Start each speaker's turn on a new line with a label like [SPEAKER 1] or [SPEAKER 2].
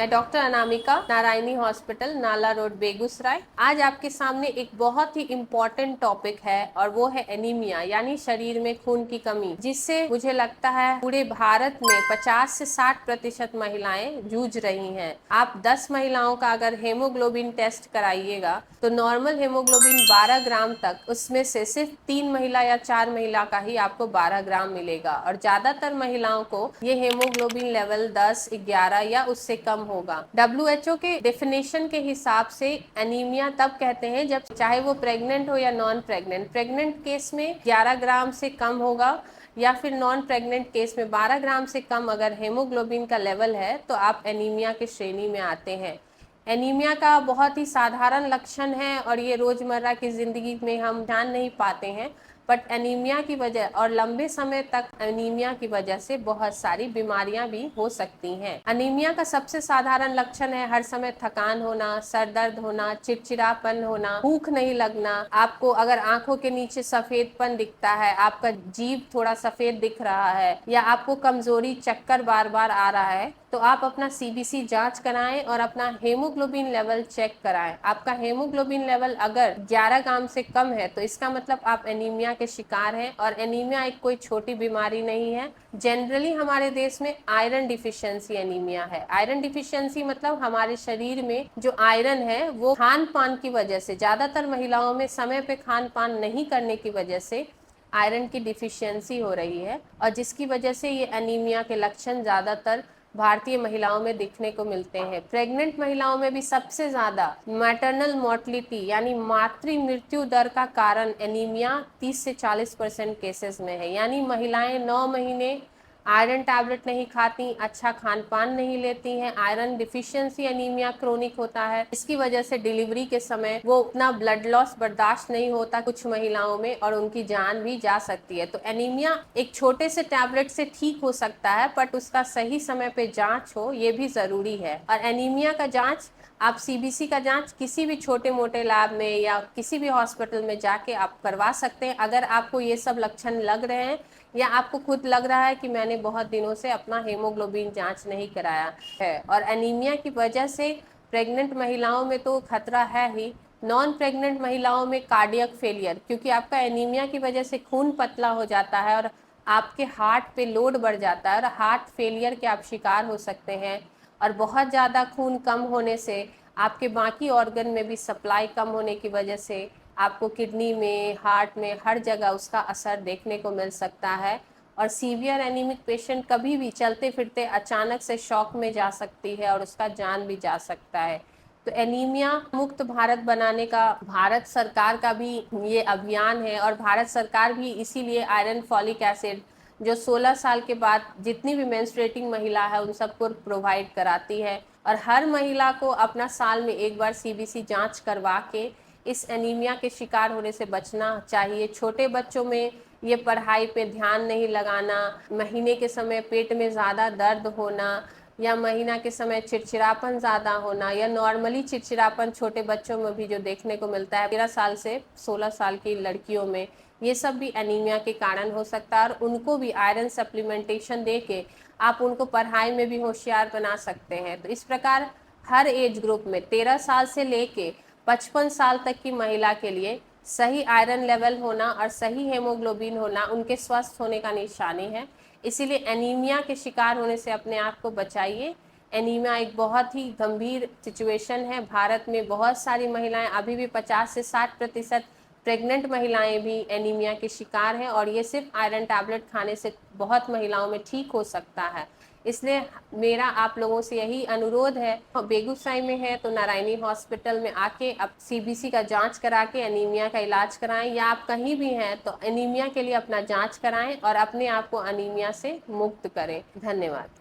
[SPEAKER 1] मैं doctor Anamika, Narayani hospital, नाला road, Begusarai. आज आपके सामने एक बहुत ही इम्पोर्टेंट टॉपिक है और वो है एनीमिया, यानी शरीर में खून की कमी, जिससे मुझे लगता है पूरे भारत में 50 से 60% महिलाएं जूझ रही हैं। आप 10 महिलाओं का अगर हेमोग्लोबिन टेस्ट कराइएगा तो नॉर्मल हेमोग्लोबिन 12 ग्राम तक, उसमें से सिर्फ 3 महिला या 4 महिला का ही आपको 12 ग्राम मिलेगा और ज्यादातर महिलाओं को ये हेमोग्लोबिन लेवल 10, 11 या उससे कम होगा। WHO के डेफिनेशन के हिसाब से एनीमिया तब कहते हैं जब चाहे वो प्रेग्नेंट हो या नॉन प्रेग्नेंट, प्रेग्नेंट केस में 11 ग्राम से कम होगा या फिर नॉन प्रेग्नेंट केस में 12 ग्राम से कम अगर हेमोग्लोबिन का लेवल है तो आप एनीमिया के श्रेणी में आते हैं। एनीमिया का बहुत ही साधारण लक्षण है और ये रोजमर्रा की जिंदगी में हम जान नहीं पाते हैं, बट एनीमिया की वजह और लंबे समय तक एनीमिया की वजह से बहुत सारी बीमारियां भी हो सकती हैं। एनीमिया का सबसे साधारण लक्षण है हर समय थकान होना, सर दर्द होना, चिड़चिड़ापन होना, भूख नहीं लगना, आपको अगर आंखों के नीचे सफेदपन दिखता है, आपका जीभ थोड़ा सफेद दिख रहा है या आपको कमजोरी, चक्कर बार बार आ रहा है, तो आप अपना सीबीसी जांच कराएं और अपना हेमोग्लोबिन लेवल चेक कराएं। आपका हेमोग्लोबिन लेवल अगर 11 ग्राम से कम है तो इसका मतलब आप एनीमिया के शिकार हैं और एनीमिया एक कोई छोटी बीमारी नहीं है। जनरली हमारे देश में आयरन डिफिशियंसी एनीमिया है। आयरन डिफिशियंसी मतलब हमारे शरीर में जो आयरन है वो खान पान की वजह से, ज्यादातर महिलाओं में समय पे खान पान नहीं करने की वजह से आयरन की डिफिशियंसी हो रही है और जिसकी वजह से ये एनीमिया के लक्षण ज्यादातर भारतीय महिलाओं में दिखने को मिलते हैं। प्रेग्नेंट महिलाओं में भी सबसे ज्यादा मैटरनल मोर्टलिटी यानी मातृ मृत्यु दर का कारण एनीमिया 30 से 40% केसेस में है। यानी महिलाएं 9 महीने आयरन टैबलेट नहीं खाती, अच्छा खान पान नहीं लेती हैं, आयरन डिफिशियंसी एनीमिया क्रोनिक होता है, इसकी वजह से डिलीवरी के समय वो उतना ब्लड लॉस बर्दाश्त नहीं होता कुछ महिलाओं में और उनकी जान भी जा सकती है। तो एनीमिया एक छोटे से टैबलेट से ठीक हो सकता है, बट उसका सही समय पे जांच हो ये भी जरूरी है। और एनीमिया का जांच आप सीबीसी का जांच किसी भी छोटे मोटे लैब में या किसी भी हॉस्पिटल में जाके आप करवा सकते हैं अगर आपको ये सब लक्षण लग रहे हैं या आपको खुद लग रहा है कि मैंने बहुत दिनों से अपना हेमोग्लोबिन जांच नहीं कराया है। और एनीमिया की वजह से प्रेग्नेंट महिलाओं में तो खतरा है ही, नॉन प्रेग्नेंट महिलाओं में कार्डियक फेलियर, क्योंकि आपका एनीमिया की वजह से खून पतला हो जाता है और आपके हार्ट पे लोड बढ़ जाता है और हार्ट फेलियर के आप शिकार हो सकते हैं। और बहुत ज़्यादा खून कम होने से आपके बाकी ऑर्गन में भी सप्लाई कम होने की वजह से आपको किडनी में, हार्ट में, हर जगह उसका असर देखने को मिल सकता है। और सीवियर एनीमिक पेशेंट कभी भी चलते फिरते अचानक से शॉक में जा सकती है और उसका जान भी जा सकता है। तो एनीमिया मुक्त भारत बनाने का भारत सरकार का भी ये अभियान है और भारत सरकार भी इसीलिए आयरन फॉलिक एसिड जो 16 साल के बाद जितनी भी मेंस्ट्रुएटिंग महिला है उन सबको प्रोवाइड कराती है। और हर महिला को अपना साल में एक बार सीबीसी जांच करवा के इस एनीमिया के शिकार होने से बचना चाहिए। छोटे बच्चों में ये पढ़ाई पे ध्यान नहीं लगाना, महीने के समय पेट में ज़्यादा दर्द होना या महीना के समय चिड़चिड़ापन ज़्यादा होना या नॉर्मली चिड़चिड़ापन छोटे बच्चों में भी जो देखने को मिलता है 13 साल से 16 साल की लड़कियों में, ये सब भी एनीमिया के कारण हो सकता है। और उनको भी आयरन सप्लीमेंटेशन दे के आप उनको पढ़ाई में भी होशियार बना सकते हैं। तो इस प्रकार हर एज ग्रुप में 13 साल से लेके 55 साल तक की महिला के लिए सही आयरन लेवल होना और सही हेमोग्लोबिन होना उनके स्वस्थ होने का निशानी है। इसीलिए एनीमिया के शिकार होने से अपने आप को बचाइए। एनीमिया एक बहुत ही गंभीर सिचुएशन है। भारत में बहुत सारी महिलाएं, अभी भी 50 से 60% प्रेग्नेंट महिलाएं भी एनीमिया के शिकार हैं और ये सिर्फ आयरन टैबलेट खाने से बहुत महिलाओं में ठीक हो सकता है। इसलिए मेरा आप लोगों से यही अनुरोध है, बेगूसराय में है तो नारायणी हॉस्पिटल में आके आप सीबीसी का जांच करा के एनीमिया का इलाज कराएं, या आप कहीं भी हैं तो एनीमिया के लिए अपना जांच कराएं और अपने आप को एनीमिया से मुक्त करें। धन्यवाद।